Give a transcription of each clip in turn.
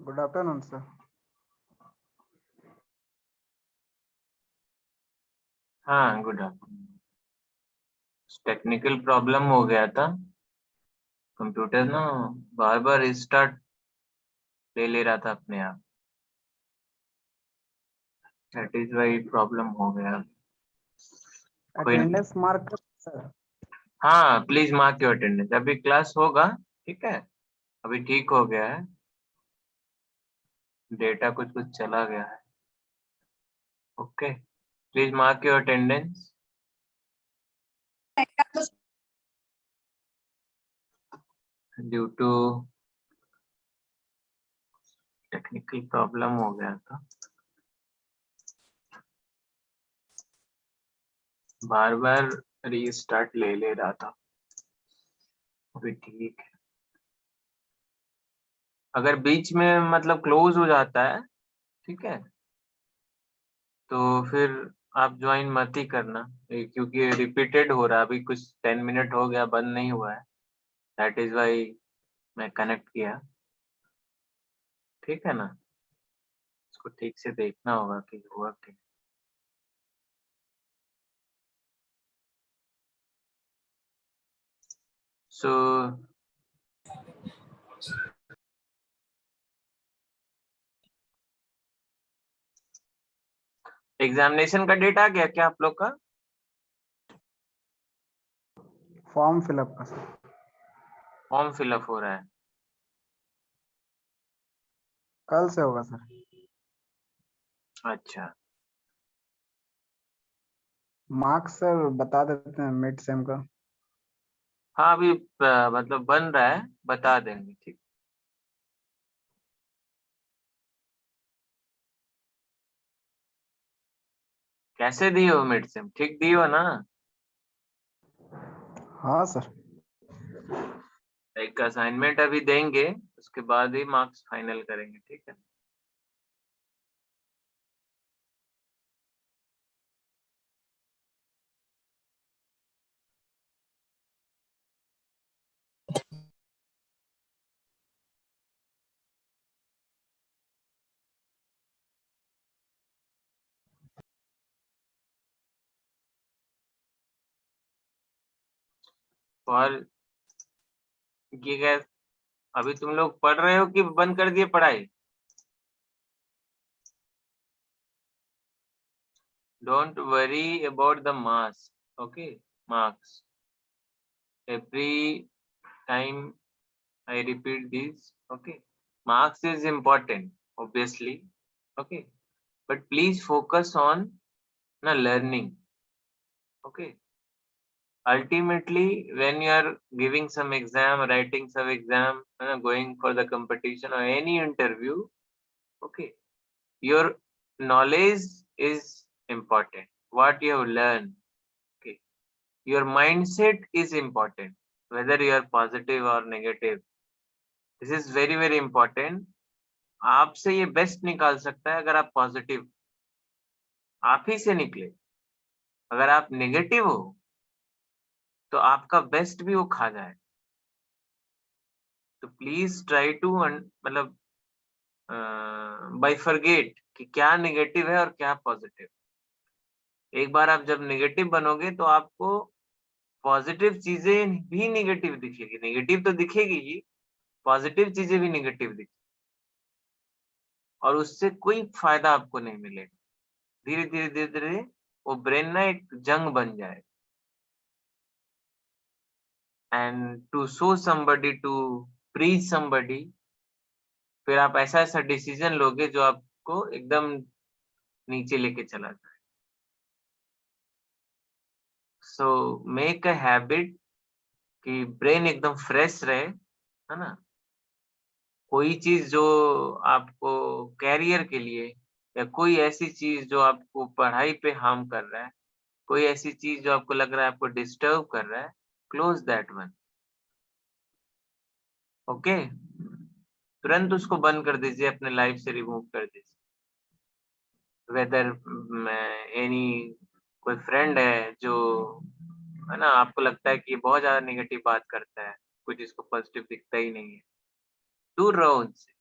Good afternoon sir. हाँ, good afternoon. Technical problem हो गया था, कंप्यूटर ना बार बार रिस्टार्ट ले रहा था अपने आप। दैट इज वाई प्रॉब्लम हो गया। कोई नहीं। अटेंडेंस मार्क कर सर। हाँ, प्लीज मार्क योर अटेंडेंस। अभी क्लास होगा, ठीक है। अभी ठीक हो गया है, डेटा कुछ कुछ चला गया है। Okay, please mark your attendance. Due to technical problem हो गया था, बार बार रीस्टार्ट ले रहा था। अभी ठीक है। अगर बीच में मतलब क्लोज हो जाता है, ठीक है, तो फिर आप ज्वाइन मत ही करना, क्योंकि रिपीटेड हो रहा है। अभी कुछ 10 मिनट हो गया, बंद नहीं हुआ है। दैट इज वाई मैं कनेक्ट किया, ठीक है ना। इसको ठीक से देखना होगा कि हुआ क्या। सो एग्जामिनेशन का डेट आ गया क्या आप लोग का? फॉर्म फिलअप का सर। फॉर्म फिलअप हो रहा है। कल से होगा सर। अच्छा, मार्क्स सर बता देते हैं मिड सेम का। हाँ अभी मतलब बन रहा है, बता देंगे, ठीक। कैसे दिए हो मिड सेम? ठीक दिए हो ना? हाँ सर। एक असाइनमेंट अभी देंगे, उसके बाद ही मार्क्स फाइनल करेंगे, ठीक है। और ये क्या, अभी तुम लोग पढ़ रहे हो कि बंद कर दिए पढ़ाई? Don't worry about the marks. Okay, marks. Every time I repeat this, okay, marks is important, obviously. Okay, but please focus on the learning. Okay, ultimately, when you are giving some exam, writing some exam, going for the competition or any interview, okay, your knowledge is important. What you have learned. Okay, your mindset is important, whether you are positive or negative. This is very very important. आपसे ये best निकाल सकता है अगर आप positive, आप ही से निकले। अगर आप नेगेटिव हो तो आपका बेस्ट भी वो खा जाए। तो प्लीज ट्राई टू मतलब बाइफरगेट कि क्या नेगेटिव है और क्या पॉजिटिव। एक बार आप जब नेगेटिव बनोगे तो आपको पॉजिटिव चीजें भी नेगेटिव दिखेगी। नेगेटिव तो दिखेगी ही, पॉजिटिव चीजें भी नेगेटिव दिखेगी, और उससे कोई फायदा आपको नहीं मिलेगा। धीरे धीरे धीरे धीरे वो ब्रेन ना एक जंग बन जाए। And to show somebody, to preach somebody, फिर आप ऐसा ऐसा डिसीजन लोगे जो आपको एकदम नीचे लेके चला जाए। सो मेक अ हैबिट कि ब्रेन एकदम फ्रेश रहे, है ना। कोई चीज जो आपको कैरियर के लिए, या कोई ऐसी चीज जो आपको पढ़ाई पे हार्म कर रहा है, कोई ऐसी चीज जो आपको लग रहा है आपको डिस्टर्ब कर रहा है, क्लोज दैट वन। ओके, तुरंत उसको बंद कर दीजिए, अपने लाइफ से रिमूव कर दीजिए। वेदर एनी कोई फ्रेंड है जो, है ना, आपको लगता है कि ये बहुत ज्यादा नेगेटिव बात करता है, कुछ इसको पॉजिटिव दिखता ही नहीं है, दूर रहो उनसे।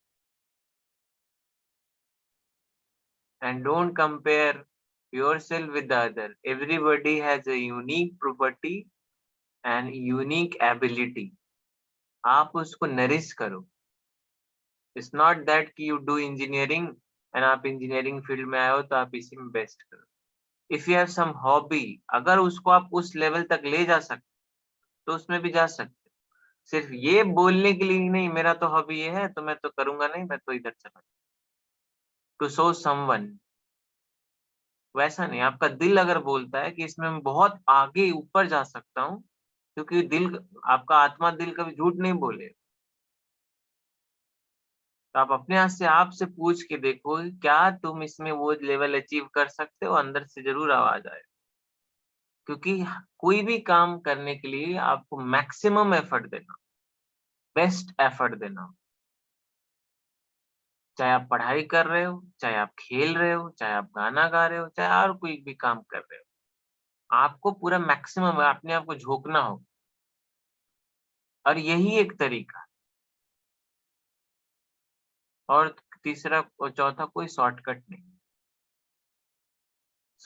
and don't compare yourself with the other. Everybody has a unique property and unique ability. आप उसको नरिश करो. It's not that कि you do engineering and आप engineering field में आए हो तो आप इसी में best करो. If you have some hobby, अगर उसको आप उस level तक ले जा सकते तो उसमें भी जा सकते. सिर्फ ये बोलने के लिए नहीं मेरा तो हॉबी ये है तो मैं तो करूंगा नहीं, मैं तो इधर चला. टू शो समवन, वैसा नहीं. आपका दिल अगर बोलता है कि इसमें मैं बहुत आगे ऊपर जा सकता हूँ, क्योंकि दिल, आपका आत्मा दिल कभी झूठ नहीं बोले. तो आप अपने आप से आपसे पूछ के देखो क्या तुम इसमें वो लेवल अचीव कर सकते हो. अंदर से जरूर आवाज आए, क्योंकि कोई भी काम करने के लिए आपको मैक्सिमम एफर्ट देना, बेस्ट एफर्ट देना. चाहे आप पढ़ाई कर रहे हो, चाहे आप खेल रहे हो, चाहे आप गाना गा रहे हो, चाहे और कोई भी काम कर रहे हो, आपको पूरा मैक्सिमम अपने आप को झोंकना हो. और यही एक तरीका. और तीसरा और चौथा कोई शॉर्टकट नहीं.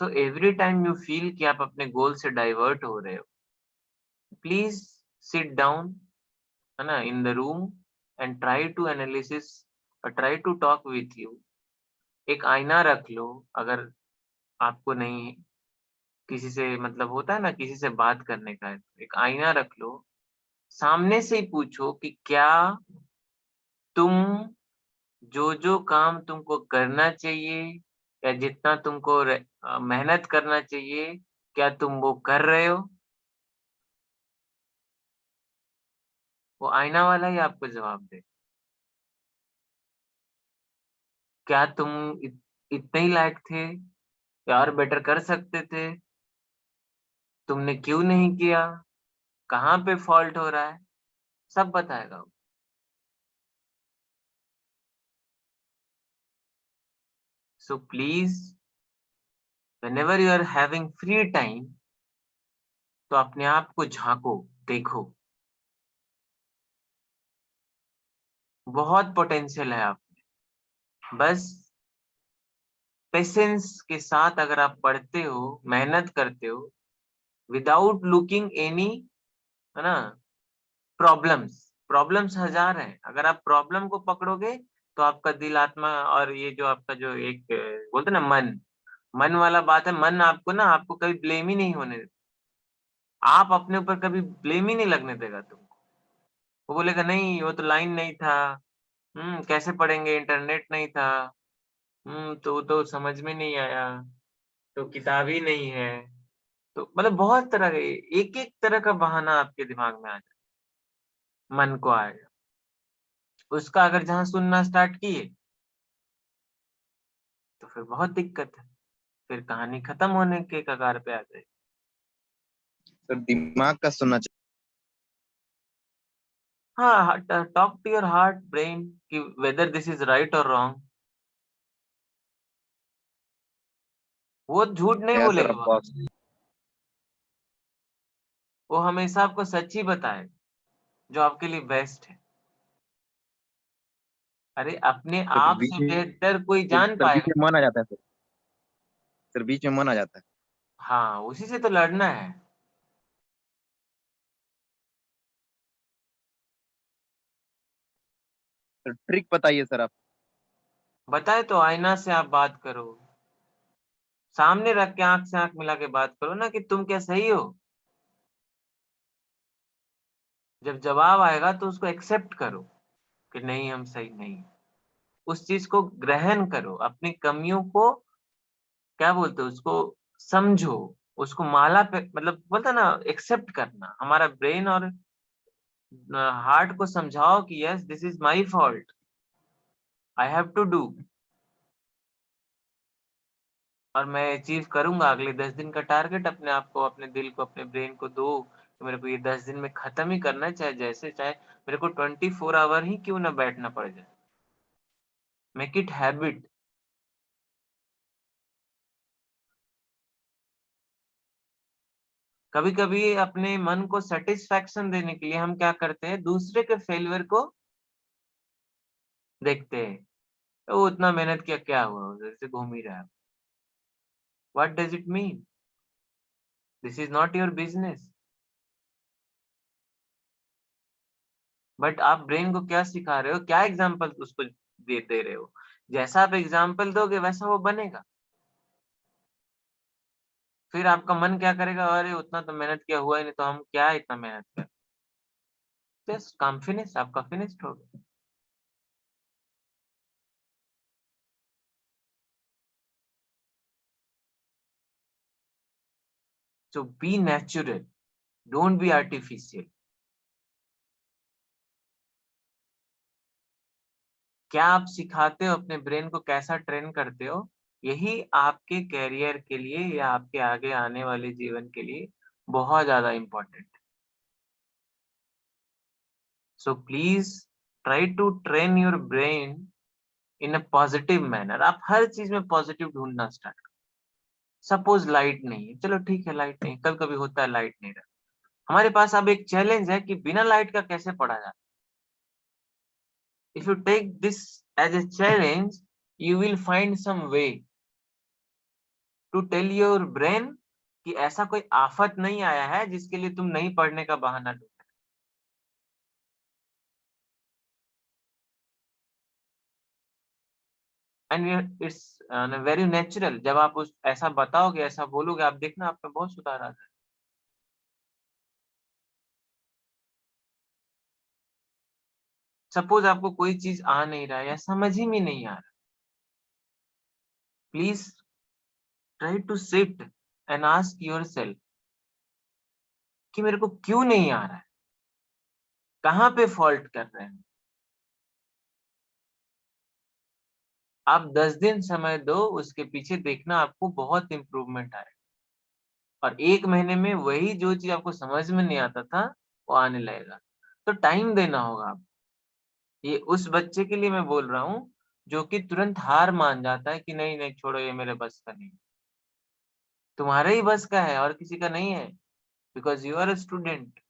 So every time you feel कि आप अपने गोल से डाइवर्ट हो रहे हो, प्लीज सिट डाउन, है ना, in the room and try to analysis और try to talk with you. एक आईना रख लो. अगर आपको नहीं किसी से मतलब होता है ना किसी से बात करने का, एक आईना रख लो. सामने से ही पूछो कि क्या तुम जो काम तुमको करना चाहिए या जितना तुमको मेहनत करना चाहिए, क्या तुम वो कर रहे हो. वो आईना वाला ही आपको जवाब दे. क्या तुम इतने ही लायक थे या और बेटर कर सकते थे, तुमने क्यों नहीं किया, कहाँ पे फॉल्ट हो रहा है, सब बताएगा वो. So please whenever you are having free time, तो अपने आप को झांको, देखो. बहुत पोटेंशियल है आप, बस पेशेंस के साथ अगर आप पढ़ते हो, मेहनत करते हो, विदाउट लुकिंग एनी, है ना, प्रॉब्लम्स हजार हैं. अगर आप प्रॉब्लम को पकड़ोगे तो आपका दिल, आत्मा और ये जो आपका जो एक बोलते ना मन वाला बात है, मन आपको ना, आपको कभी ब्लेम ही नहीं होने देता. आप अपने ऊपर कभी ब्लेम ही नहीं लगने देगा तुमको. वो बोलेगा नहीं वो तो लाइन नहीं था, कैसे पढ़ेंगे, इंटरनेट नहीं था, तो समझ में नहीं आया, तो किताब ही नहीं है. तो मतलब बहुत तरह के, एक एक तरह का बहाना आपके दिमाग में आ जाए, मन को आएगा. उसका अगर जहां सुनना स्टार्ट किए तो फिर बहुत दिक्कत है, फिर कहानी खत्म होने के कगार पे आ जाए. तो दिमाग का सुनना चाहिए. हाँ, talk to your heart brain कि वेदर दिस इज राइट और रॉन्ग. वो झूठ नहीं सर बोलेगा आप बाबा, बॉस. वो हमेशा आपको सच ही बताए जो आपके लिए बेस्ट है. अरे अपने तो आप बीच से में बेहतर कोई जान सर बीच पाएगा. में मन आ जाता है सर बीच में मन आ जाता है. हाँ, उसी से तो लड़ना है. तो ट्रिक बताइए सर आप. बताए तो आईना से आप बात करो, सामने रख के आंख से आंख मिला के बात करो ना कि तुम क्या सही हो. जब जवाब आएगा तो उसको एक्सेप्ट करो कि नहीं हम सही नहीं. उस चीज को ग्रहण करो, अपनी कमियों को क्या बोलते हो उसको समझो, उसको माला पे मतलब बोलता ना एक्सेप्ट करना. हमारा ब्रेन और हार्ट को समझाओ कि yes this is my fault, I have to do. और मैं अचीव करूंगा. अगले 10 दिन का टारगेट अपने आप को, अपने दिल को, अपने ब्रेन को दो कि मेरे को ये 10 दिन में खत्म ही करना है, चाहे जैसे चाहे मेरे को 24 आवर ही क्यों ना बैठना पड़ जाए. Make it habit. कभी कभी अपने मन को सेटिस्फैक्शन देने के लिए हम क्या करते हैं, दूसरे के फेलियर को देखते हैं. वो उतना मेहनत किया, क्या हुआ, उधर से घूम ही रहा है। What does it mean? This is not your business. But आप ब्रेन को क्या सिखा रहे हो, क्या एग्जाम्पल उसको दे रहे हो? जैसा आप एग्जाम्पल दोगे वैसा वो बनेगा। फिर आपका मन क्या करेगा, अरे उतना तो मेहनत किया, हुआ ही नहीं तो हम क्या इतना मेहनत करें। जस्ट काम फिनिश, आपका फिनिश्ड हो गया। So be natural, don't be artificial. क्या आप सिखाते हो अपने ब्रेन को, कैसा ट्रेन करते हो, यही आपके कैरियर के लिए या आपके आगे आने वाले जीवन के लिए बहुत ज्यादा important. So please try to train your brain in a positive manner. आप हर चीज में पॉजिटिव ढूंढना स्टार्ट करो। सपोज लाइट नहीं है, चलो ठीक है, लाइट नहीं, कल कभी होता है लाइट नहीं रहा, हमारे पास अब एक चैलेंज है कि बिना लाइट का कैसे पढ़ा जाए। If you take this as a challenge, you will find some way to tell your brain कि ऐसा कोई आफत नहीं आया है जिसके लिए तुम नहीं पढ़ने का बहाना ढूंढ। And it's very natural. जब आप उस ऐसा बताओगे, ऐसा बोलोगे, आप देखना आप में बहुत सुधार आ जाए। सपोज आपको कोई चीज आ नहीं रहा है या समझ ही में नहीं आ रहा, please try to sit and ask yourself कि मेरे को क्यों नहीं आ रहा है, कहाँ पे फॉल्ट कर रहे हैं। आप 10 दिन समय दो, उसके पीछे देखना आपको बहुत इंप्रूवमेंट आएगा। और 1 महीने में वही जो चीज आपको समझ में नहीं आता था वो आने लगेगा। तो टाइम देना होगा आपको। ये उस बच्चे के लिए मैं बोल रहा हूँ जो कि तुरंत हार मान जाता है कि नहीं नहीं छोड़ो, ये मेरे बस का नहीं। तुम्हारे ही बस का है और किसी का नहीं है, because you are a student.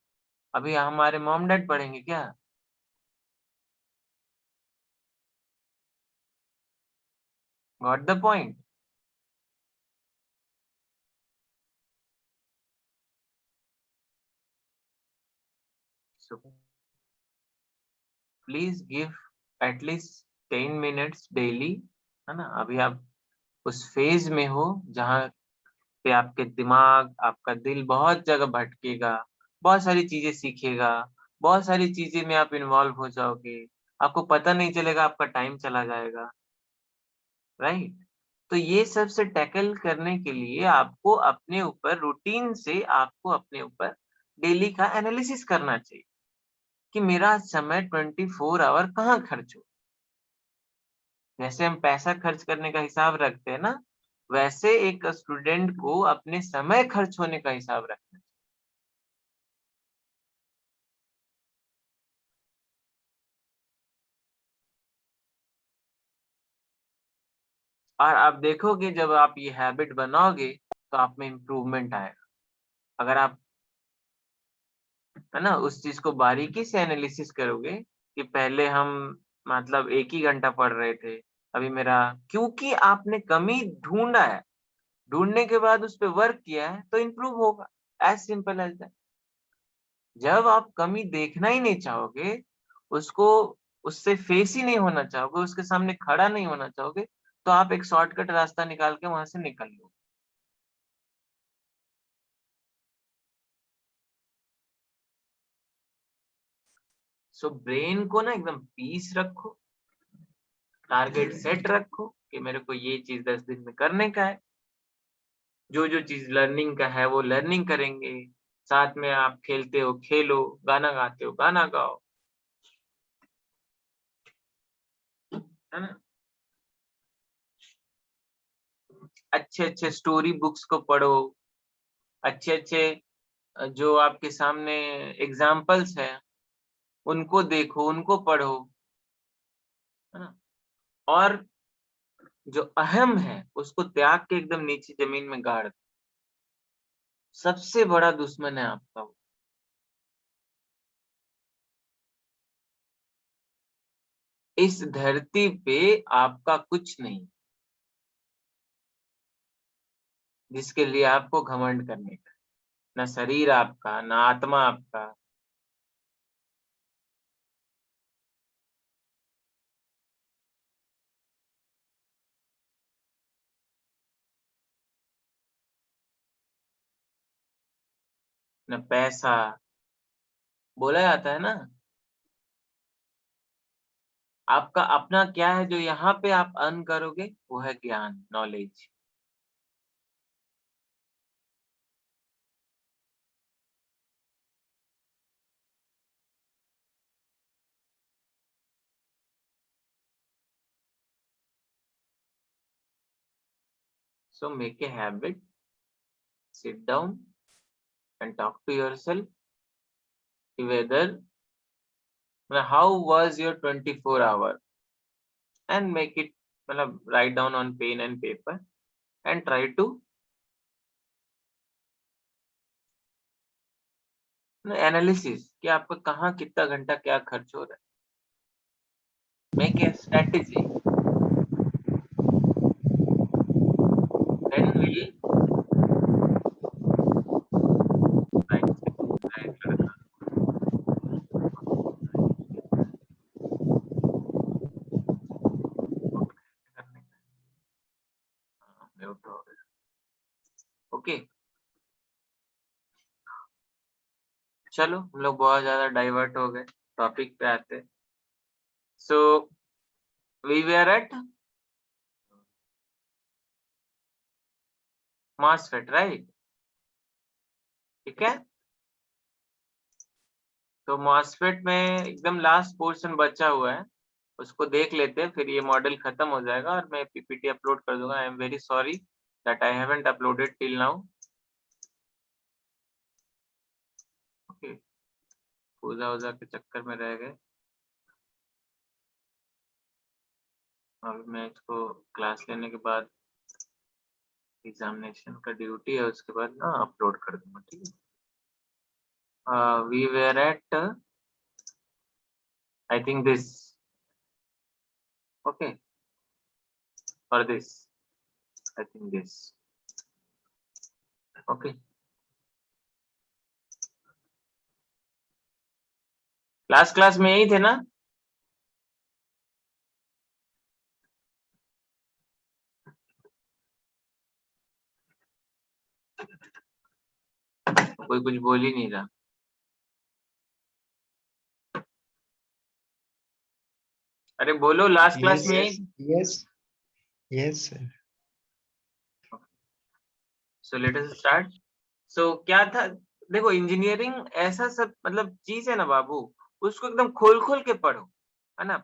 अभी हमारे मॉम डैड पढ़ेंगे क्या? Got the point? So please give at least 10 minutes daily, है ना। अभी आप उस फेज में हो जहाँ पे आपके दिमाग, आपका दिल बहुत जगह भटकेगा, बहुत सारी चीजें सीखेगा, बहुत सारी चीजें में आप इन्वॉल्व हो जाओगे, आपको पता नहीं चलेगा, आपका टाइम चला जाएगा, राइट। तो ये सब से टैकल करने के लिए आपको अपने ऊपर रूटीन से, आपको अपने ऊपर डेली का एनालिसिस करना चाहिए कि मेरा समय 24 आवर कहाँ खर्च हो। जैसे हम पैसा खर्च करने का हिसाब रखते हैं ना, वैसे एक स्टूडेंट को अपने समय खर्च होने का हिसाब रखना चाहिए। और आप देखोगे जब आप ये हैबिट बनाओगे तो आप में इम्प्रूवमेंट आएगा। अगर आप, है ना, उस चीज को बारीकी से एनालिसिस करोगे कि पहले हम मतलब 1 ही घंटा पढ़ रहे थे, अभी मेरा, क्योंकि आपने कमी ढूंढा है, ढूंढने के बाद उस पर वर्क किया है तो इम्प्रूव होगा। As simple as that. जब आप कमी देखना ही नहीं चाहोगे, उसको, उससे फेस ही नहीं होना चाहोगे, उसके सामने खड़ा नहीं होना चाहोगे, तो आप एक शॉर्टकट रास्ता निकाल के वहां से निकल लो। सो ब्रेन को ना एकदम पीस रखो, टारगेट सेट रखो कि मेरे को ये चीज 10 दिन में करने का है। जो जो चीज लर्निंग का है वो लर्निंग करेंगे, साथ में आप खेलते हो खेलो, गाना गाते हो गाना गाओ, है ना। अच्छे अच्छे स्टोरी बुक्स को पढ़ो, अच्छे अच्छे जो आपके सामने एग्जाम्पल्स हैं उनको देखो, उनको पढ़ो, है ना। और जो अहम है उसको त्याग के एकदम नीचे जमीन में गाड़ दो। सबसे बड़ा दुश्मन है आपका वो। इस धरती पे आपका कुछ नहीं जिसके लिए आपको घमंड करने का, ना शरीर आपका, ना आत्मा आपका। न पैसा, बोला जाता है ना, आपका अपना क्या है जो यहाँ पे आप अर्न करोगे, वो है ज्ञान, knowledge. So make a habit, sit down and talk to yourself whether how was your 24 hour, and make it write down on pen and paper and try to analysis कि आपका कहाँ कितना घंटा क्या खर्च हो रहा है। Make a strategy, then we right लड़का। ओके, चलो हम लोग बहुत ज्यादा डाइवर्ट हो गए, टॉपिक पे आते। So we were at MOSFET, right? ठीक है, तो मॉसफेट में एकदम लास्ट पोर्शन बचा हुआ है, उसको देख लेते हैं, फिर ये मॉडल खत्म हो जाएगा और मैं पीपीटी अपलोड कर दूंगा। I am very sorry that I haven't uploaded till now. Okay, पूजा वूजा के चक्कर में रह गए। अभी मैं इसको क्लास लेने के बाद एग्जामिनेशन का ड्यूटी है, उसके बाद ना अपलोड कर दूंगा, ठीक है? We were at I think this, okay, और this, I think this, okay. Last class में यही थे ना? कोई कुछ बोल ही नहीं रहा। अरे बोलो, लास्ट क्लास में यही। yes sir. So let us start. So क्या था, देखो इंजीनियरिंग ऐसा सब चीज है ना बाबू, उसको एकदम खोल खोल के पढ़ो, है ना?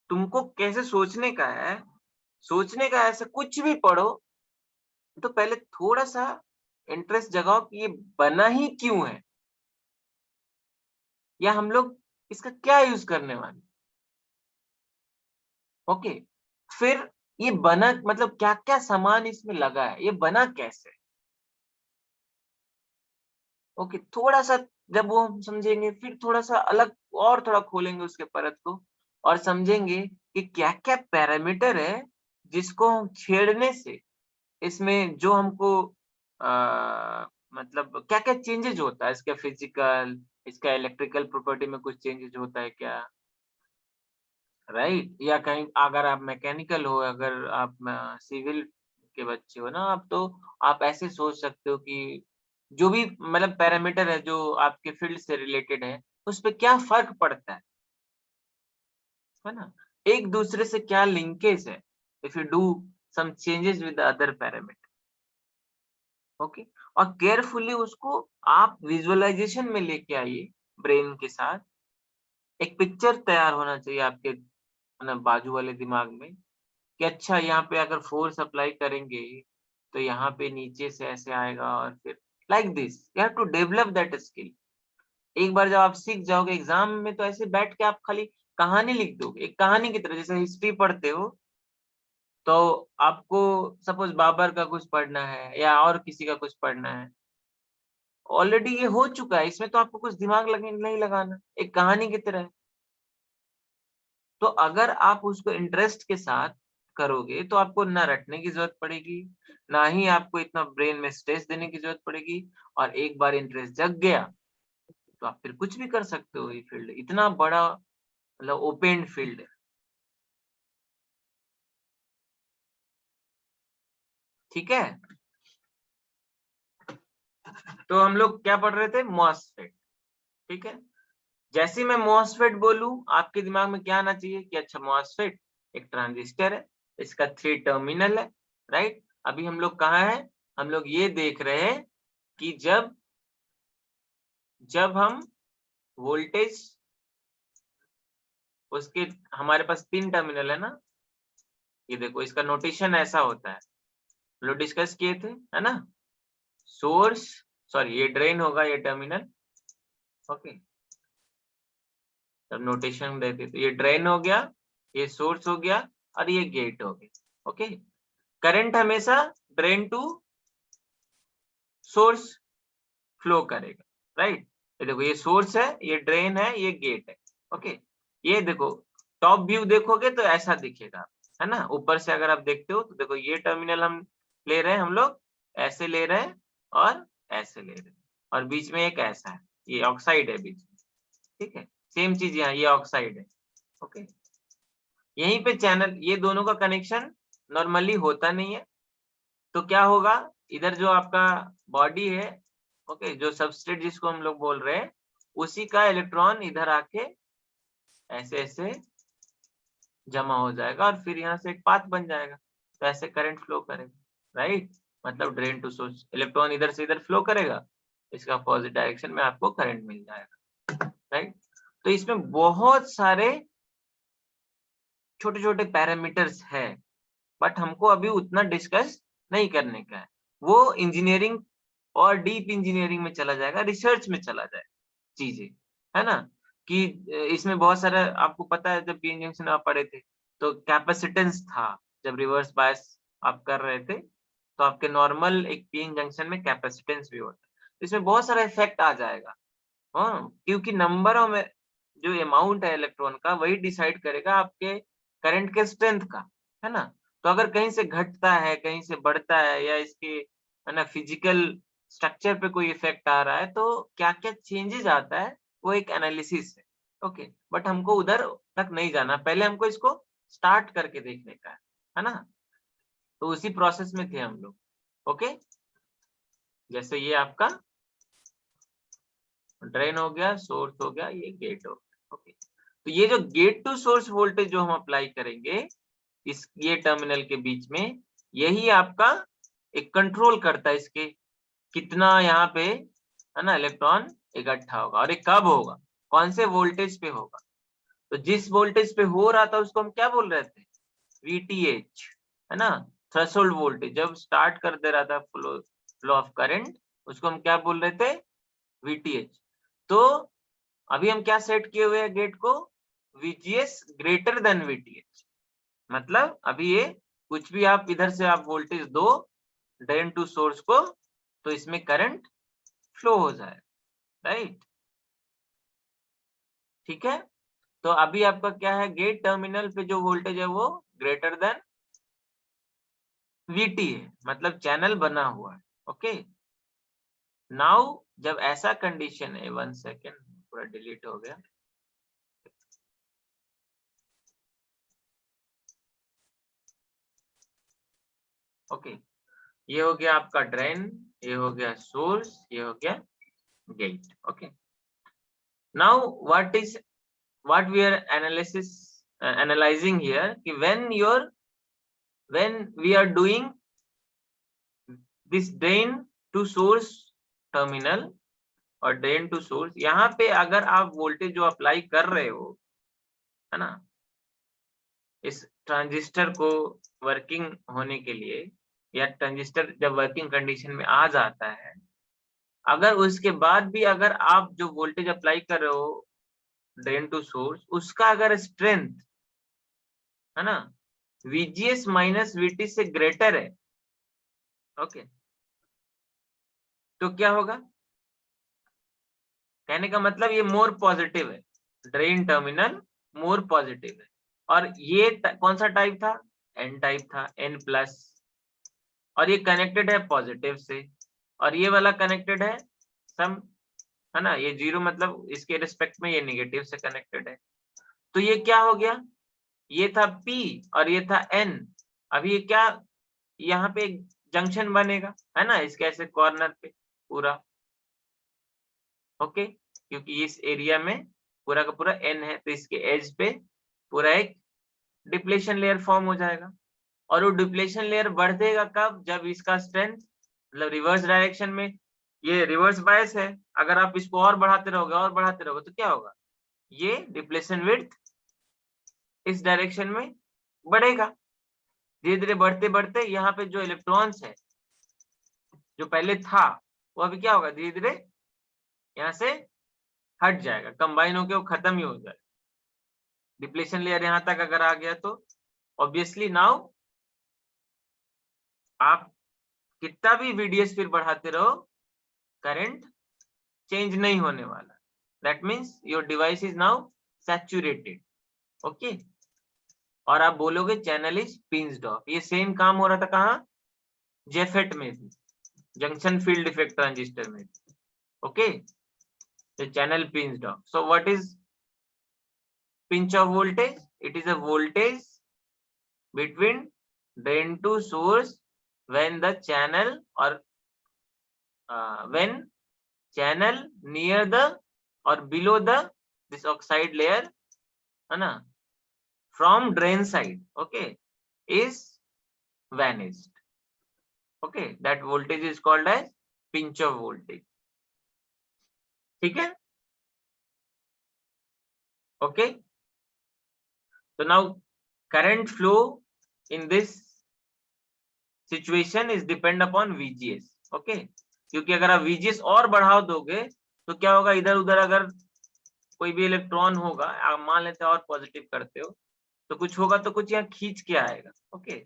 तुमको कैसे सोचने का है, सोचने का ऐसा कुछ भी पढ़ो, तो पहले थोड़ा सा इंटरेस्ट जगाओ कि ये बना ही क्यों है, या हम लोग इसका क्या यूज करने वाले। ओके, फिर ये बना क्या क्या सामान इसमें लगा है, ये बना कैसे। ओके, थोड़ा सा जब वो हम समझेंगे, फिर थोड़ा सा अलग और थोड़ा खोलेंगे उसके परत को, और समझेंगे कि क्या क्या पैरामीटर है जिसको हम छेड़ने से इसमें जो हमको क्या क्या चेंजेस होता है, इसका फिजिकल, इसका इलेक्ट्रिकल प्रॉपर्टी में कुछ चेंजेस होता है क्या, राइट? या कहीं अगर आप मैकेनिकल हो, अगर आप सिविल के बच्चे हो ना आप, तो आप ऐसे सोच सकते हो कि जो भी पैरामीटर है जो आपके फील्ड से रिलेटेड है, उस पे क्या फर्क पड़ता है ना? एक दूसरे से क्या लिंकेज है if you do some changes with other parameter. Okay, और केयरफुली उसको आप विजुअलाइजेशन में लेके आइए ब्रेन के साथ। एक पिक्चर तैयार होना चाहिए आपके बाजू वाले दिमाग में कि अच्छा यहाँ पे अगर फोर्स अप्लाई करेंगे तो यहाँ पे नीचे से ऐसे आएगा, और फिर like this you have to develop that skill. एक बार जब आप सीख जाओगे, एग्जाम में तो ऐसे बैठ के आप खाली कहानी लिख दोगे, एक कहानी की तरह, जैसे हिस्ट्री पढ़ते हो तो आपको सपोज बाबर का कुछ पढ़ना है या और किसी का कुछ पढ़ना है, ऑलरेडी ये हो चुका है, इसमें तो आपको कुछ दिमाग नहीं लगाना, एक कहानी की तरह है। तो अगर आप उसको इंटरेस्ट के साथ करोगे तो आपको ना रटने की जरूरत पड़ेगी, ना ही आपको इतना ब्रेन में स्ट्रेस देने की जरूरत पड़ेगी, और एक बार इंटरेस्ट जग गया तो आप फिर कुछ भी कर सकते हो। ये फील्ड इतना बड़ा, मतलब ओपन फील्ड है। ठीक है, तो हम लोग क्या पढ़ रहे थे, मॉसफेट। ठीक है, जैसे मैं मॉसफेट बोलूं आपके दिमाग में क्या आना चाहिए कि अच्छा मॉसफेट एक ट्रांजिस्टर है, इसका 3 टर्मिनल है, राइट। अभी हम लोग कहाँ है, हम लोग ये देख रहे हैं कि जब हम वोल्टेज उसके, हमारे पास 3 टर्मिनल है ना, ये देखो इसका नोटेशन ऐसा होता है, हम लोग डिस्कस किए थे, है ना। सोर्स, सॉरी ये ड्रेन होगा, ये टर्मिनल, ओके। तब नोटेशन देते तो ये ड्रेन हो गया, ये सोर्स हो गया, और ये गेट हो गया, ओके। करंट हमेशा ड्रेन टू सोर्स फ्लो करेगा, राइट। ये देखो ये सोर्स है, ये ड्रेन है, ये गेट है, ओके। ये देखो टॉप व्यू देखोगे तो ऐसा दिखेगा, है ना। ऊपर से अगर आप देखते हो तो देखो ये टर्मिनल हम ले रहे हैं, हम लोग ऐसे ले रहे हैं और ऐसे ले रहे हैं, और बीच में एक ऐसा है, ये ऑक्साइड है बीच में, ठीक है। सेम चीज यहाँ, ये ऑक्साइड है, ओके। यहीं पे चैनल, ये दोनों का कनेक्शन नॉर्मली होता नहीं है, तो क्या होगा, इधर जो आपका बॉडी है, ओके, जो सबस्ट्रेट जिसको हम लोग बोल रहे हैं, उसी का इलेक्ट्रॉन इधर आके ऐसे ऐसे जमा हो जाएगा, और फिर यहाँ से एक पाथ बन जाएगा, तो ऐसे करंट फ्लो करेगा, राइट। मतलब ड्रेन टू सोर्स, इलेक्ट्रॉन इधर से इधर फ्लो करेगा, इसका अपोजिट डायरेक्शन में आपको करंट मिल जाएगा, राइट। तो इसमें बहुत सारे छोटे छोटे पैरामीटर्स है, बट हमको अभी उतना डिस्कस नहीं करने का है, वो इंजीनियरिंग और डीप इंजीनियरिंग में चला जाएगा, रिसर्च में चला जाएगा चीजें, है ना। कि इसमें बहुत सारा आपको पता है, जब पीएन जंक्शन आप पढ़े थे तो कैपेसिटेंस था, जब रिवर्स बायस आप कर रहे थे तो आपके नॉर्मल एक पीएन जंक्शन में कैपेसिटेंस भी होता है, इसमें बहुत सारा इफेक्ट आ जाएगा, हाँ, क्योंकि नंबरों में जो अमाउंट है इलेक्ट्रॉन का वही डिसाइड करेगा आपके करंट के स्ट्रेंथ का, है ना। तो अगर कहीं से घटता है, कहीं से बढ़ता है, या इसके, है ना, फिजिकल स्ट्रक्चर पे कोई इफेक्ट आ रहा है, तो क्या क्या चेंजेस आता है वो एक एनालिसिस है, ओके। बट हमको उधर तक नहीं जाना, पहले हमको इसको स्टार्ट करके देखने का है ना। तो उसी प्रोसेस में थे हम लोग, ओके। जैसे ये आपका ड्रेन हो गया, सोर्स हो गया, ये गेट हो गया, ओके। तो ये जो गेट टू सोर्स वोल्टेज जो हम अप्लाई करेंगे इस ये टर्मिनल के बीच में, यही आपका एक कंट्रोल करता है इसके कितना यहाँ पे, है ना, इलेक्ट्रॉन इकट्ठा होगा, और ये कब होगा, कौन से वोल्टेज पे होगा। तो जिस वोल्टेज पे हो रहा था उसको हम क्या बोल रहे थे, VTH, है ना, थ्रेशोल्ड वोल्टेज। जब स्टार्ट कर दे रहा था फ्लो ऑफ करंट, उसको हम क्या बोल रहे थे, VTH। तो अभी हम क्या सेट किए हुए हैं गेट को, VGS ग्रेटर देन VTH, मतलब अभी ये कुछ भी आप इधर से आप वोल्टेज दो ड्रेन टू सोर्स को, तो इसमें करंट फ्लो हो जाए, राइट। ठीक है, तो अभी आपका क्या है, गेट टर्मिनल पे जो वोल्टेज है वो ग्रेटर देन VT है, मतलब चैनल बना हुआ है, ओके। नाउ जब ऐसा कंडीशन है, 1 सेकेंड, पूरा डिलीट हो गया, ओके। ये हो गया आपका ड्रेन, ये हो गया सोर्स, ये हो गया gate, okay. Now what we are analyzing here, कि when we are doing this drain to source terminal और ड्रेन टू सोर्स, यहाँ पे अगर आप वोल्टेज जो अप्लाई कर रहे हो, है ना, इस ट्रांजिस्टर को वर्किंग होने के लिए, या ट्रांजिस्टर जब वर्किंग कंडीशन में आ जाता है, अगर उसके बाद भी अगर आप जो वोल्टेज अप्लाई कर रहे हो ड्रेन टू सोर्स, उसका अगर स्ट्रेंथ, है ना, VGS माइनस VT से ग्रेटर है, ओके, तो क्या होगा, कहने का मतलब ये मोर पॉजिटिव है, ड्रेन टर्मिनल मोर पॉजिटिव है, और ये कौन सा टाइप था, एन टाइप था, एन प्लस, और ये कनेक्टेड है पॉजिटिव से, और ये वाला कनेक्टेड है सम, है ना, ये जीरो मतलब इसके रिस्पेक्ट में ये नेगेटिव से कनेक्टेड है। तो ये क्या हो गया, ये था P और ये था N। अभी ये क्या, यहाँ पे एक जंक्शन बनेगा, है ना, इसके ऐसे कॉर्नर पे पूरा, ओके, क्योंकि इस एरिया में पूरा का पूरा N है, तो इसके एज पे पूरा एक डिप्लेशन लेयर फॉर्म हो जाएगा। और वो डिप्लेशन लेयर बढ़ेगा कब, जब इसका स्ट्रेंथ मतलब रिवर्स डायरेक्शन में, ये रिवर्स बायस है, अगर आप इसको और बढ़ाते रहोगे और बढ़ाते रहोगे तो क्या होगा, ये डिप्लेशन विड्थ इस डायरेक्शन में बढ़ेगा। धीरे धीरे बढ़ते बढ़ते यहाँ पे जो इलेक्ट्रॉन्स है जो पहले था वो अभी क्या होगा, धीरे धीरे यहाँ से हट जाएगा, कंबाइन होके वो खत्म ही हो जाएगा। डिप्लेशन लेयर यहाँ तक अगर आ गया तो ऑब्वियसली नाउ आप कितना भी VDS फिर बढ़ाते रहो, करंट चेंज नहीं होने वाला। That means your device is now saturated, okay. और आप बोलोगे चैनल इज पिंच्ड ऑफ। ये सेम काम हो रहा था कहाँ, जेफेट में भी, जंक्शन फील्ड इफेक्ट ट्रांजिस्टर में, okay. The channel pinched off. So what is pinch of voltage? It is a voltage between drain to source when the channel or when channel near the or below the this oxide layer, है ना, from drain side, okay, is vanished. Okay, that voltage is called as pinch of voltage. ठीक है, okay. So now current flow in this situation is depend upon VGS, okay. क्योंकि अगर आप VGS और बढ़ा दोगे तो क्या होगा, इधर उधर अगर कोई भी इलेक्ट्रॉन होगा, आप मान लेते हैं और पॉजिटिव करते हो तो कुछ होगा, तो कुछ यहाँ खींच के आएगा, ओके।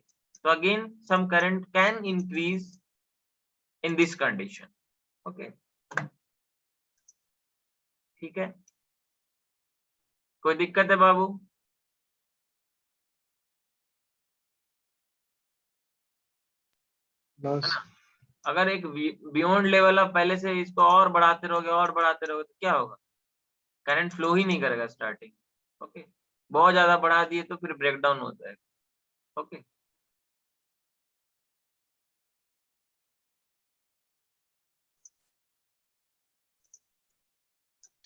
तो again some current can increase in this condition, okay, ठीक है। कोई दिक्कत है बाबू? बस अगर एक बियॉन्ड लेवल आप पहले से इसको और बढ़ाते रहोगे तो क्या होगा, करंट फ्लो ही नहीं करेगा स्टार्टिंग, ओके। बहुत ज्यादा बढ़ा दिए तो फिर ब्रेकडाउन हो जाएगा, ओके।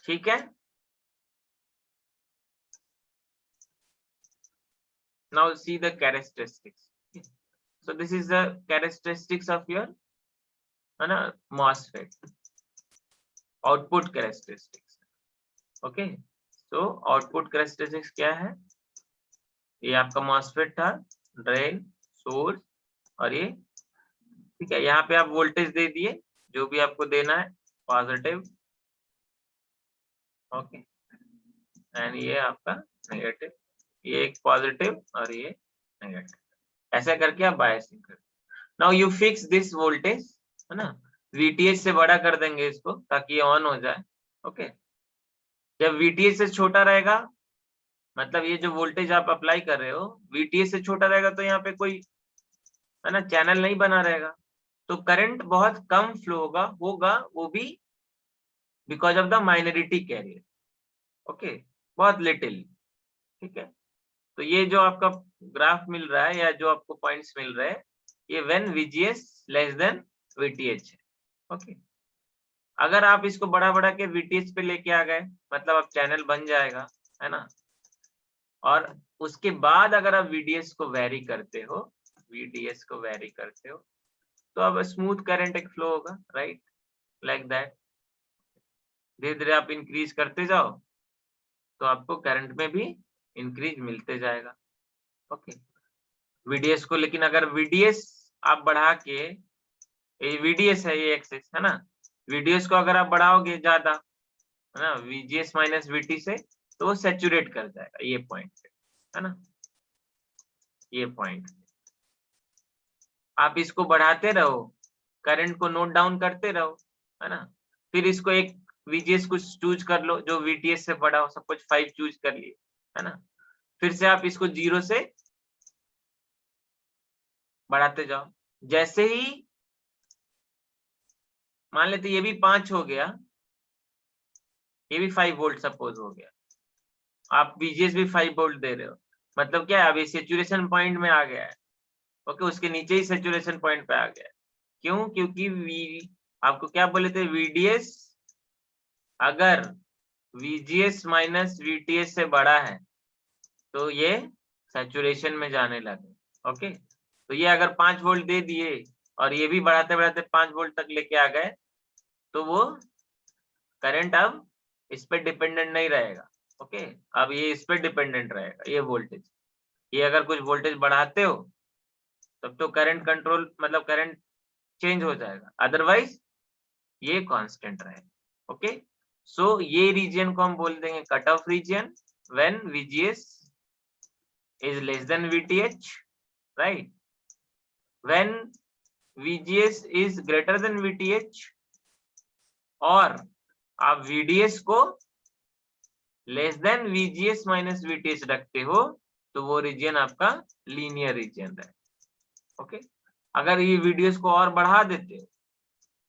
ठीक है, now see the characteristics. So this is the characteristics of your, है ना, MOSFET, output characteristics, okay. So output characteristics क्या है, ये आपका MOSFET था, ड्रेन, सोर्स और ये, ठीक है। यहाँ पे आप वोल्टेज दे दिए जो भी आपको देना है, पॉजिटिव, ओके, एंड ये आपका नेगेटिव, ये एक पॉजिटिव और ये नेगेटिव, ऐसा करके आप बायसिंग कर। Now you fix this voltage, है ना, VTH से बड़ा कर देंगे इसको ताकि ये ऑन हो जाए, ओके। जब VTH से छोटा रहेगा, मतलब ये जो वोल्टेज आप अप्लाई कर रहे हो VTH से छोटा रहेगा तो यहाँ पे कोई, है ना, चैनल नहीं बना रहेगा, तो करंट बहुत कम फ्लो होगा वो भी because of the minority carrier, okay, बहुत लिटिल, ठीक है। तो ये जो आपका ग्राफ मिल रहा है या जो आपको पॉइंट्स मिल रहे हैं, ये when VGS less than VTH है, ओके। अगर आप इसको बढ़ा बढ़ा के VTH पे लेके आ गए मतलब अब चैनल बन जाएगा, है ना, और उसके बाद अगर आप VDS को वेरी करते हो, VDS को वेरी करते हो तो अब स्मूथ करंट एक फ्लो होगा, राइट, लाइक दैट। धीरे धीरे आप इंक्रीज करते जाओ तो आपको करंट में भी इंक्रीज मिलते जाएगा, ओके। VDS को, लेकिन अगर VDS आप बढ़ा के, ये VDS है, ये एक्सिस है ना, VDS को अगर आप बढ़ाओगे ज्यादा, है ना, VGS माइनस VT से, तो वो सैचुरेट कर जाएगा ये पॉइंट पे, है ना, ये पॉइंट। आप इसको बढ़ाते रहो, करंट को नोट डाउन करते रहो, है ना, फिर इसको एक VGS कुछ चूज कर लो जो VTS से बड़ा हो, सब कुछ 5 चूज कर लिए, है ना, फिर से आप इसको 0 से बढ़ाते जाओ। जैसे ही मान लेते ये भी 5 हो गया, ये भी 5 वोल्ट सपोज हो गया, आप VGS भी 5 वोल्ट दे रहे हो, मतलब क्या है, अभी सेचुरेशन पॉइंट में आ गया है। ओके, उसके नीचे ही सेचुरेशन पॉइंट पे आ गया है। क्यों? क्योंकि आपको क्या बोले थे, VDS अगर VGS माइनस VTS से बड़ा है तो ये सैचुरेशन में जाने लगे। ओके, तो ये अगर 5 वोल्ट दे दिए और ये भी बढ़ाते बढ़ाते 5 वोल्ट तक लेके आ गए, तो वो करंट अब इस पे डिपेंडेंट नहीं रहेगा। ओके, अब ये इस पे डिपेंडेंट रहेगा, ये वोल्टेज। ये अगर कुछ वोल्टेज बढ़ाते हो तब तो करंट कंट्रोल, मतलब करंट चेंज हो जाएगा, अदरवाइज ये कांस्टेंट रहेगा। ओके, सो ये रीजन को हम बोल देंगे cut off region when VGS is less than VTH, right? When VGS is greater than VTH और आप VDS को less than VGS minus VTH रखते हो तो वो रीजन आपका लीनियर रीजन है। ओके, अगर ये VDS को और बढ़ा देते हो,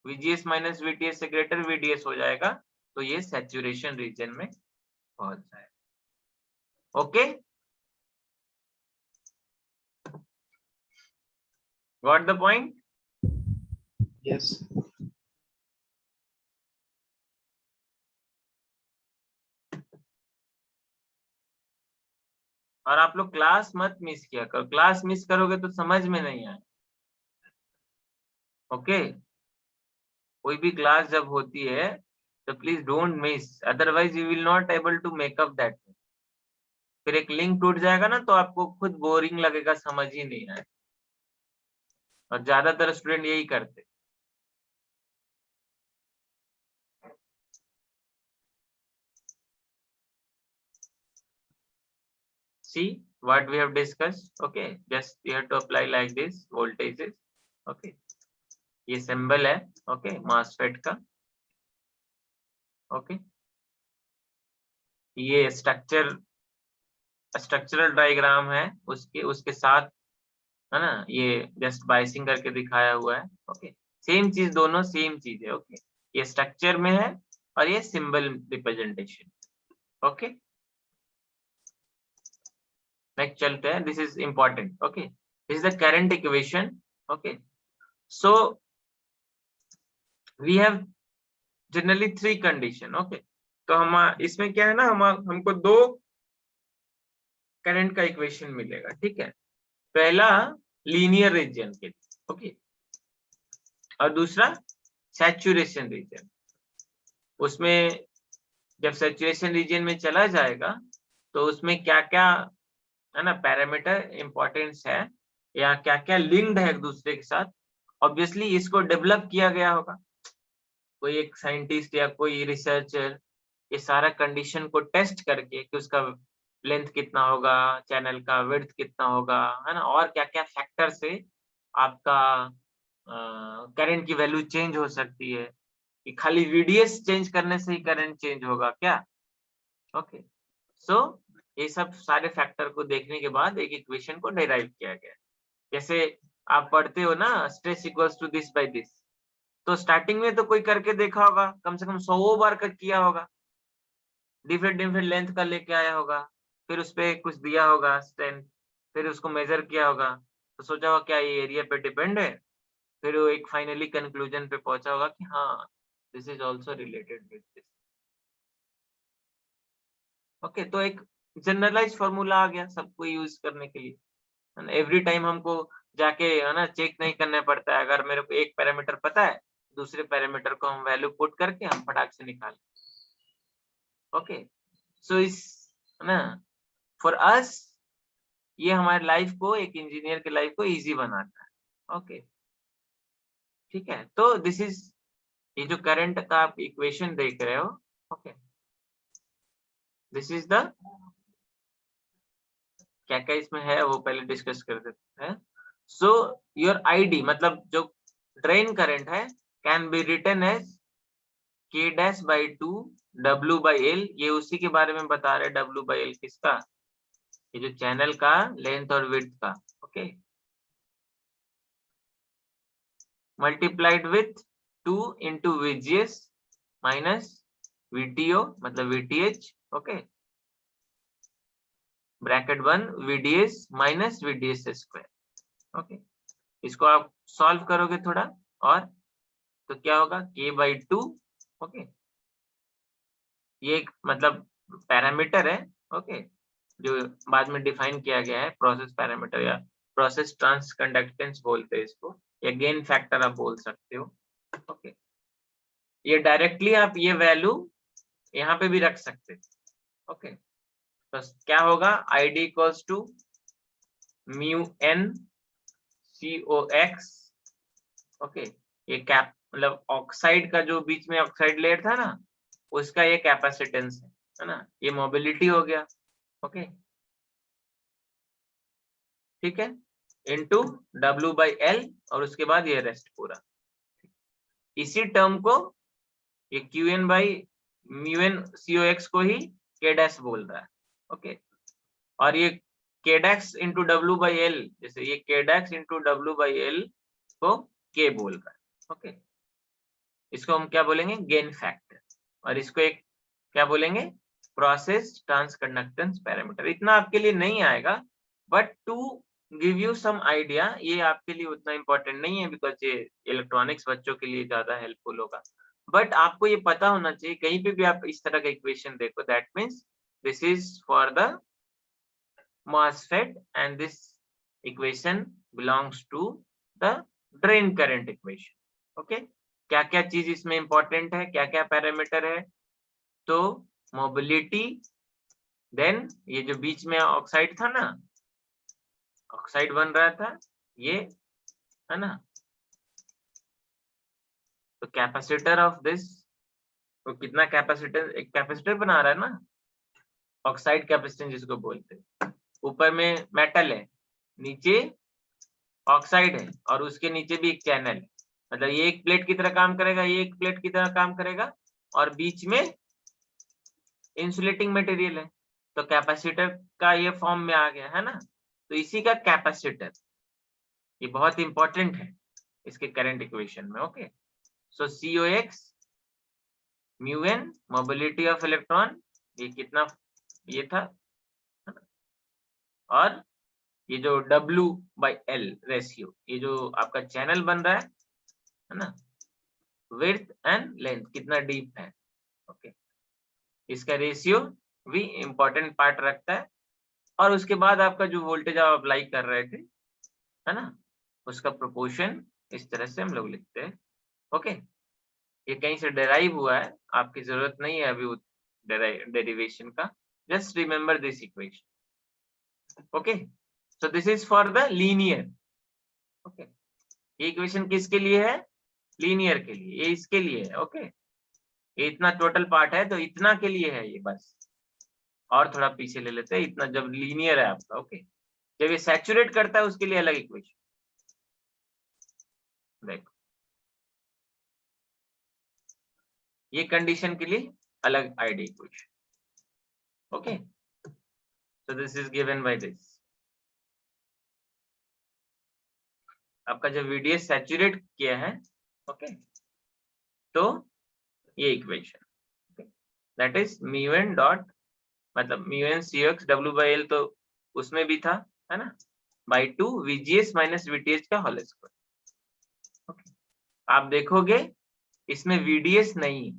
VGS माइनस VTH से ग्रेटर VDS हो जाएगा, तो ये सैचुरेशन रीजन में पहुंच जाएगा। Okay, got the point? Yes. और आप लोग क्लास मत मिस किया करो, क्लास मिस करोगे तो समझ में नहीं आए। ओके, कोई भी क्लास जब होती है तो please don't miss, otherwise you will not able to make up that. फिर एक लिंक टूट जाएगा ना तो आपको खुद बोरिंग लगेगा, समझ ही नहीं आए। और ज्यादातर स्टूडेंट यही करते। See what we have discussed. Okay, just you have to apply like this voltages. Okay, ये सिंबल है ओके MOSFET का। ओके, ये स्ट्रक्चरल डायग्राम है उसके साथ, है ना, ये जस्ट बाइसिंग करके दिखाया हुआ है। ओके, सेम चीज, दोनों सेम चीज है। ओके, ये स्ट्रक्चर में है और ये सिंबल रिप्रेजेंटेशन। ओके, नेक्स्ट चलते हैं, this is important. Okay, this is the current equation. Okay, so we have generally 3 condition. Okay, तो हम इसमें क्या है ना, हमको 2 करंट का इक्वेशन मिलेगा। ठीक है, पहला लीनियर रीजन के लिए, ओके, और दूसरा सैचुरेशन रीजन। उसमें जब सैचुरेशन रीजन में चला जाएगा तो उसमें क्या क्या, है ना, पैरामीटर इंपॉर्टेंस है या क्या क्या लिंक्ड है एक दूसरे के साथ। ऑब्वियसली इसको डेवलप किया गया होगा, कोई एक साइंटिस्ट या कोई रिसर्चर ये सारा कंडीशन को टेस्ट करके कि उसका लेंथ कितना होगा, चैनल का विड्थ कितना होगा, है ना, और क्या क्या फैक्टर से आपका करंट की वैल्यू चेंज हो सकती है, कि खाली VDS चेंज करने से ही करंट चेंज होगा क्या। ओके, सो ये सब सारे फैक्टर को देखने के बाद एक इक्वेशन को डिराइव किया गया। जैसे आप पढ़ते हो ना, stress equals to this by this, तो स्टार्टिंग में तो कोई करके देखा होगा, कम से कम 100 बार का किया होगा, डिफरेंट लेंथ का लेके आया होगा, फिर उस पर कुछ दिया होगा स्ट्रेंथ, फिर उसको मेजर किया होगा, तो सोचा होगा क्या ये एरिया पे डिपेंड है, फिर वो एक फाइनली कंक्लूजन पे पहुंचा होगा कि हाँ this is also related with this. Okay, तो एक जनरलाइज फॉर्मूला आ गया सबको यूज करने के लिए। एवरी टाइम हमको जाके, है ना, चेक नहीं करना पड़ता है। अगर मेरे को एक पैरामीटर पता है, दूसरे पैरामीटर को हम वैल्यू पुट करके हम फटाक से निकाल। ओके, सो इस, है ना, फॉर अस ये हमारे लाइफ को, एक इंजीनियर के लाइफ को इजी बनाता है। ओके, ठीक है, तो दिस इज, ये जो करंट का आप इक्वेशन देख रहे हो, ओके, दिस इज द, क्या क्या इसमें है वो पहले डिस्कस कर देते हैं। सो योर ID, मतलब जो ड्रेन करंट है, can be written as K'/2 W/L। ये उसी के बारे में बता रहे W/L किसका, ये जो चैनल का लेंथ और विड्थ का, okay, multiplied with 2 into VGS minus VTO मतलब VTH, okay, bracket 1 VDS minus VDS square, okay. इसको आप सॉल्व करोगे थोड़ा और तो क्या होगा K/2, ओके, ये एक मतलब पैरामीटर है, ओके, जो बाद में डिफाइन किया गया है, प्रोसेस पैरामीटर या प्रोसेस ट्रांस कंडक्टेंस बोलते हैं इसको, या गेन फैक्टर आप बोल सकते हो, ओके। ये डायरेक्टली आप ये वैल्यू यहाँ पे भी रख सकते हो, ओके। तो क्या होगा ID equals to mu n COX, okay, ये कैप मतलब ऑक्साइड का जो बीच में ऑक्साइड लेयर था ना, उसका ये कैपेसिटेंस है ना, ये मोबिलिटी हो गया, ओके, ठीक है, इनटू W/L और उसके बाद ये रेस्ट पूरा। इसी टर्म को ये Qn/μn COX को ही K डैश बोल रहा है, ओके, और ये K डैश इंटू W/L, जैसे ये K डैश इंटू W/L को K बोल रहा है, ओके। इसको हम क्या बोलेंगे गेन फैक्टर, और इसको एक क्या बोलेंगे प्रोसेस ट्रांस कंडक्टेंस पैरामीटर। इतना आपके लिए नहीं आएगा, but to give you some idea, ये आपके लिए उतना इंपॉर्टेंट नहीं है बिकॉज ये इलेक्ट्रॉनिक्स बच्चों के लिए ज्यादा हेल्पफुल होगा, बट आपको ये पता होना चाहिए कहीं पे भी आप इस तरह का इक्वेशन देखो, that means this is for the MOSFET and this equation belongs to the drain current equation, okay। क्या क्या चीज इसमें इंपॉर्टेंट है, क्या क्या पैरामीटर है, तो मोबिलिटी, देन ये जो बीच में ऑक्साइड था ना, ऑक्साइड बन रहा था ये, है ना, तो कैपेसिटर ऑफ दिस, तो कितना कैपेसिटर, एक कैपेसिटर बना रहा है ना, ऑक्साइड कैपेसिटेंस जिसको बोलते हैं, ऊपर में मेटल है, नीचे ऑक्साइड है और उसके नीचे भी एक चैनल है, मतलब ये एक प्लेट की तरह काम करेगा, ये एक प्लेट की तरह काम करेगा, और बीच में इंसुलेटिंग मटेरियल है, तो कैपेसिटर का ये फॉर्म में आ गया है ना, तो इसी का कैपेसिटर, ये बहुत इंपॉर्टेंट है इसके करंट इक्वेशन में, okay. So COX mu n mobility of electron, ये कितना ये था, और ये जो W/L रेशियो, ये जो आपका चैनल बन रहा है ना, विड्थ एंड लेंथ कितना डीप है, ओके, इसका रेशियो भी इंपॉर्टेंट पार्ट रखता है, और उसके बाद आपका जो वोल्टेज आप अप्लाई कर रहे थे, है ना, उसका प्रोपोर्शन इस तरह से हम लोग लिखते हैं, ओके। ये कहीं से डेराइव हुआ है, आपकी जरूरत नहीं है अभी डेरिवेशन का, just remember this equation, okay. So this is for the linear, okay, ये इक्वेशन किसके लिए है, लीनियर के लिए, ये इसके लिए है, ओके। ये इतना टोटल पार्ट है तो इतना के लिए है ये बस, और थोड़ा पीछे ले लेते हैं, इतना जब लीनियर है आपका, ओके। जब ये सैचुरेट करता है उसके लिए अलग इक्वेशन, देखो ये कंडीशन के लिए अलग ID equation, okay. So this is given by this, आपका जब VDS सैचुरेट किया है, ओके, तो ये equation, that is μn dot मतलब μn COX W/L तो उसमें भी था, है ना, बाई 2 VGS माइनस VTH का होल स्क्वायर, ओके। आप देखोगे इसमें VDS नहीं,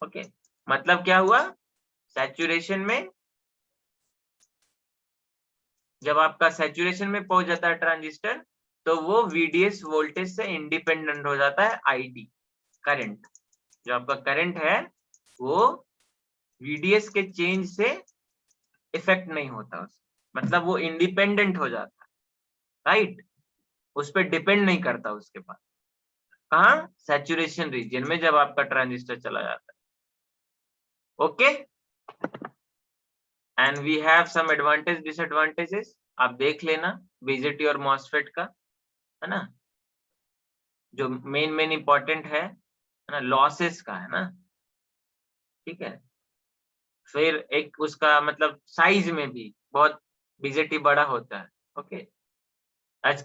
ओके, मतलब क्या हुआ, सैचुरेशन में जब आपका सैचुरेशन में पहुंच जाता है ट्रांजिस्टर, तो वो VDS वोल्टेज से इंडिपेंडेंट हो जाता है ID करंट, जो आपका करंट है वो VDS के चेंज से इफेक्ट नहीं होता, मतलब वो इंडिपेंडेंट हो जाता है, राइट, उस पर डिपेंड नहीं करता उसके पास, कहाँ सैचुरेशन रीजन में जब आपका ट्रांजिस्टर चला जाता है, okay. And we have some advantage disadvantages, आप देख लेना BJT और MOSFET का, है ना, जो मेन इंपॉर्टेंट है ना, लॉसेस का है ना, ठीक है, फिर एक उसका मतलब साइज में भी बहुत बीजेटी बड़ा होता है। ओके, आज